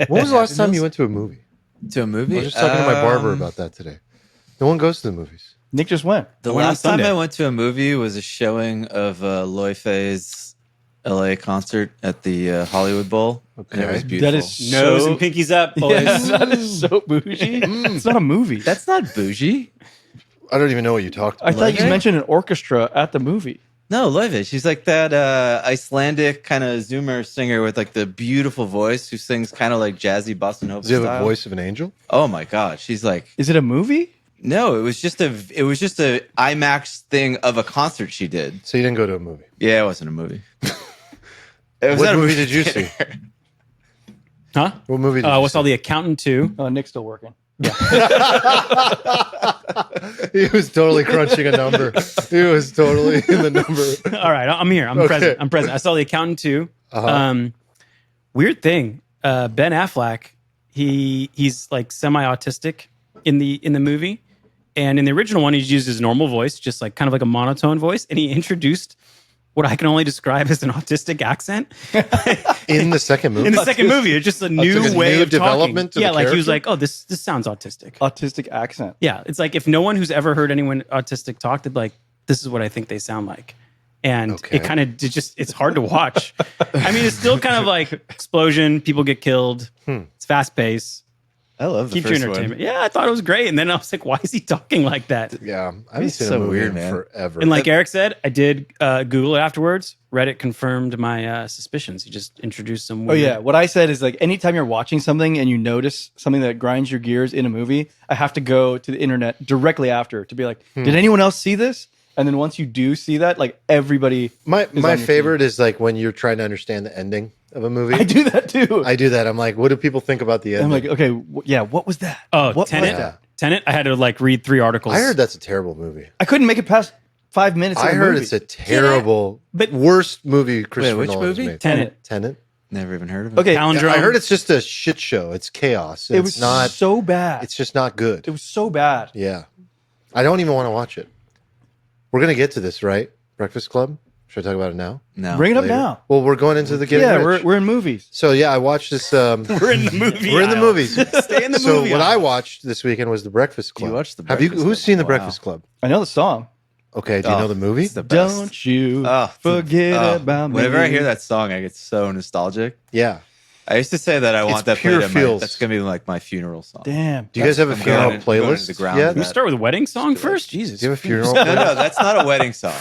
When was the last time you went to a movie? To a movie? I was just talking to my barber about that today. No one goes to the movies. Nick just went. The went on last time Sunday. I went to a movie was a showing of Loy Fei's LA concert at the Hollywood Bowl. And it was beautiful. That is Nose so... and pinkies up, boys. Yes, that is so bougie. It's not a movie. That's not bougie. I don't even know what you talked I about. thought you mentioned an orchestra at the movie. No, Loy. She's like that Icelandic kind of Zoomer singer with like the beautiful voice who sings kind of like jazzy bossa nova Does he have style. a voice of an angel? Oh my god, she's like Is it a movie? no. It was just a IMAX thing of a concert she did. So you didn't go to a movie. Yeah, it wasn't a movie. It was What at a movie did you see? Huh? What movie did you What's see? all the Accountant 2? Oh, Nick's still working. He was totally crunching a number. He was totally in the number. All right, I'm here. I'm present. I'm present. I saw the Accountant 2. Weird thing. Ben Affleck, he's like semi-autistic in the movie. And in the original one, he used his normal voice, just like kind of like a monotone voice. And he introduced what I can only describe as an autistic accent. In the second movie? In the second movie, it's just a new like a way new of development talking. to the Yeah, like he was character? like, "Oh, this sounds autistic." Autistic accent. Yeah, it's like if no one who's ever heard anyone autistic talk, they'd be like, "This is what I think they sound like," and Okay. it kind of it's hard to watch. I mean, it's still kind of like explosion, people get killed, it's fast paced, I love the keeps you first entertainment. one. Yeah, I thought it was great, and then I was like, "Why is he talking like that?" Yeah. I haven't He's seen so a movie weird, in man. forever. And like Eric said, I did Google it afterwards. Reddit confirmed my suspicions. He just introduced some. Oh Weird, yeah, what I said is like anytime you're watching something and you notice something that grinds your gears in a movie, I have to go to the internet directly after to be like, did anyone else see this? And then once you do see that, like everybody, my on your favorite is like when you're trying to understand the ending of a movie. I do that too. I do that. I'm like, what do people think about the ending? I'm like, okay, yeah, what was that? Oh, what Tenet. was that? Tenet. I had to like read 3 articles. I heard that's a terrible movie. I couldn't make it past 5 minutes. I of the heard movie. it's a terrible, But- worst movie Christopher which Nolan has movie? made. Tenet. Tenet. Never even heard of it. Okay, Palindrome. I heard it's just a shit show. It's chaos. it It's was not. so bad. It's just not good. It was so bad. Yeah. I don't even want to watch it. We're going to get to this, right? Breakfast Club? Should I talk about it now? No. Bring it up Later? now. Well, we're going into the getting Yeah, rich. we're in movies. So, yeah, I watched this. We're in the movie. We're in the aisle. movies. Stay in the So, movie. what I aisle. watched this weekend was The Breakfast Club. You watched The Have you? Breakfast Who's Club? seen The Wow. Breakfast Club? I know the song. Okay, do you know the movie? It's the best. Don't you Oh, forget about me. Whenever I hear that song, I get so nostalgic. Yeah. I used to say that I want that pure played at my, feels. that's going to be like my funeral song. Damn. Do you guys have a I'm funeral going into playlist the ground yet? with Can we that. start with a wedding song first? Jesus. Do you have a funeral No, playlist? that's not a wedding song.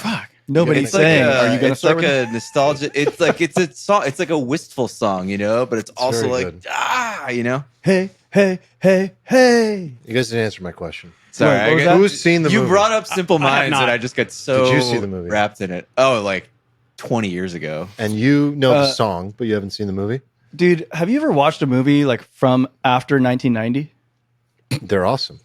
Nobody's It's like saying, a, are you going to it's start like with a nostalgia. It's like it's a song. It's like a wistful song, you know. But it's also very like good. you know. Hey, hey, hey, hey. You guys didn't answer my question. Sorry, Wait, what was I that? get- Who's seen the you movie? brought up Simple I have Minds, not. and I just got so Did you see the movie? wrapped in it. Oh, like 20 years ago. And you know the song, but you haven't seen the movie? Dude, have you ever watched a movie like from after 1990? They're awesome.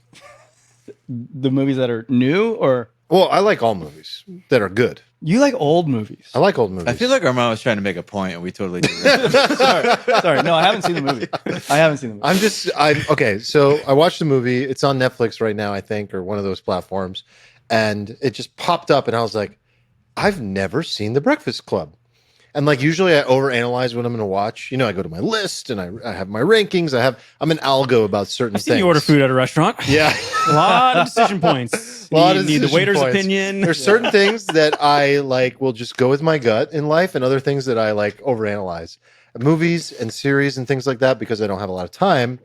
The movies that are new, or Well, I like all movies that are good. you like old movies? I like old movies. I feel like Armand was trying to make a point, and we totally did that. Sorry, no, I haven't seen the movie. I haven't seen the movie. I'm okay. So I watched the movie. It's on Netflix right now, I think, or one of those platforms. And it just popped up, and I was like, I've never seen The Breakfast Club. And like usually I overanalyze what I'm going to watch. You know, I go to my list and I have my rankings. I'm an algo about certain I've seen things. you order food at a restaurant. Yeah. A lot of decision points. A lot of Need the decision waiter's points. opinion. There's certain things that I like will just go with my gut in life, and other things that I like overanalyze. Movies and series and things like that, because I don't have a lot of time,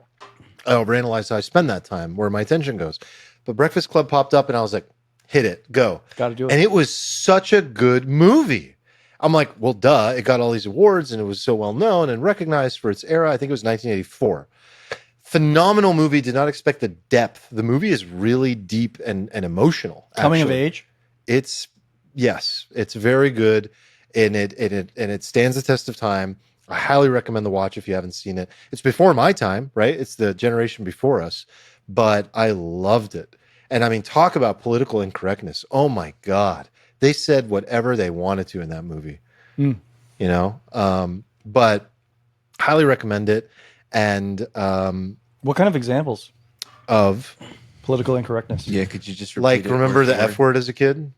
I overanalyze how I spend that time, where my attention goes. But Breakfast Club popped up, and I was like, hit it, go. Got to do it. And it was such a good movie. I'm like, well, duh. It got all these awards, and it was so well known and recognized for its era. I think it was 1984. Phenomenal movie. Did not expect the depth. The movie is really deep and emotional. Coming of actually. age. It's very good, and it stands the test of time. I highly recommend the watch if you haven't seen it. It's before my time, right? It's the generation before us, but I loved it. And I mean, talk about political incorrectness. Oh my God. They said whatever they wanted to in that movie, you know? But highly recommend it. And What kind of examples? of Political incorrectness. Yeah, could you just repeat like, it remember word the for word? F word as a kid?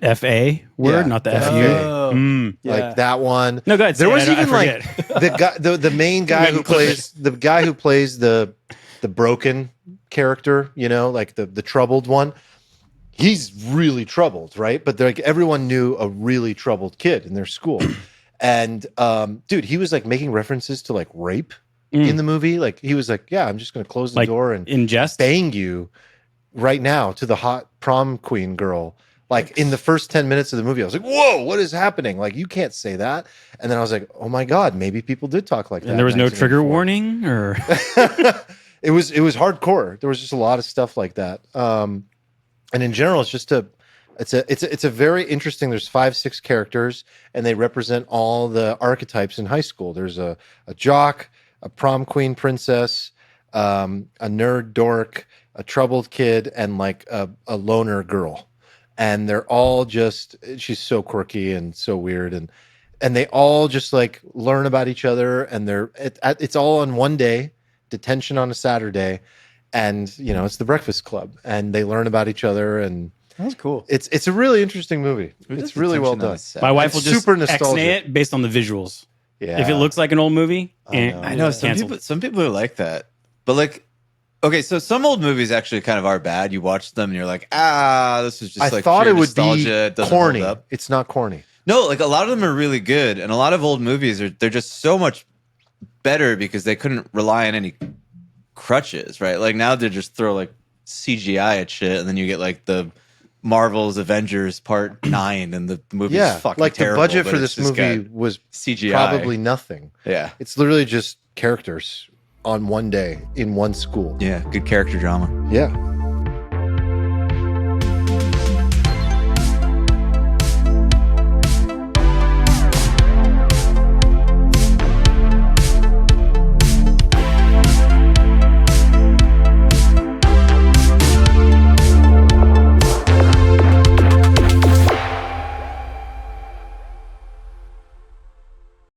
F-A word, Yeah, not the the F-U. F.A. Yeah. Like that one. No, go ahead. There say it. was I even like forget. the guy, the main guy can who clip plays the broken character, you know, like the troubled one. He's really troubled, right? But like everyone knew a really troubled kid in their school, and dude, he was like making references to like rape in the movie. Like he was like, "Yeah, I'm just going to close the Like door and in jest. bang you right now to the hot prom queen girl." Like in the first 10 minutes of the movie, I was like, "Whoa, what is happening?" Like you can't say that. And then I was like, "Oh my god, maybe people did talk like that." And there was in no trigger 1984. warning, or It was hardcore. There was just a lot of stuff like that. And in general, it's a very interesting. There's 5, 6 characters, and they represent all the archetypes in high school. There's a jock, a prom queen princess, a nerd dork, a troubled kid, and like a loner girl. And they're all just, she's so quirky and so weird, and they all just like learn about each other, and it's all on one day, detention on a Saturday, and you know it's the Breakfast Club, and they learn about each other, and That was cool. it's a really interesting movie. It's really well done. my wife will It's just super X-nay nostalgic. it based on the visuals. Yeah, If it looks like an old movie, know. I know some people are like that, but like, okay, so some old movies actually kind of are bad. You watch them and you're like, this is just I like thought pure it would nostalgia. be It doesn't hold corny. up. It's not corny. No, like a lot of them are really good, and a lot of old movies they're just so much better because they couldn't rely on any crutches, right? Like now they just throw like CGI at shit, and then you get like the Marvel's Avengers Part 9, and the movie's Yeah, fucking like terrible. the budget but for it's this just movie got was CGI. probably nothing. Yeah, It's literally just characters on one day in one school. yeah, good character drama. Yeah.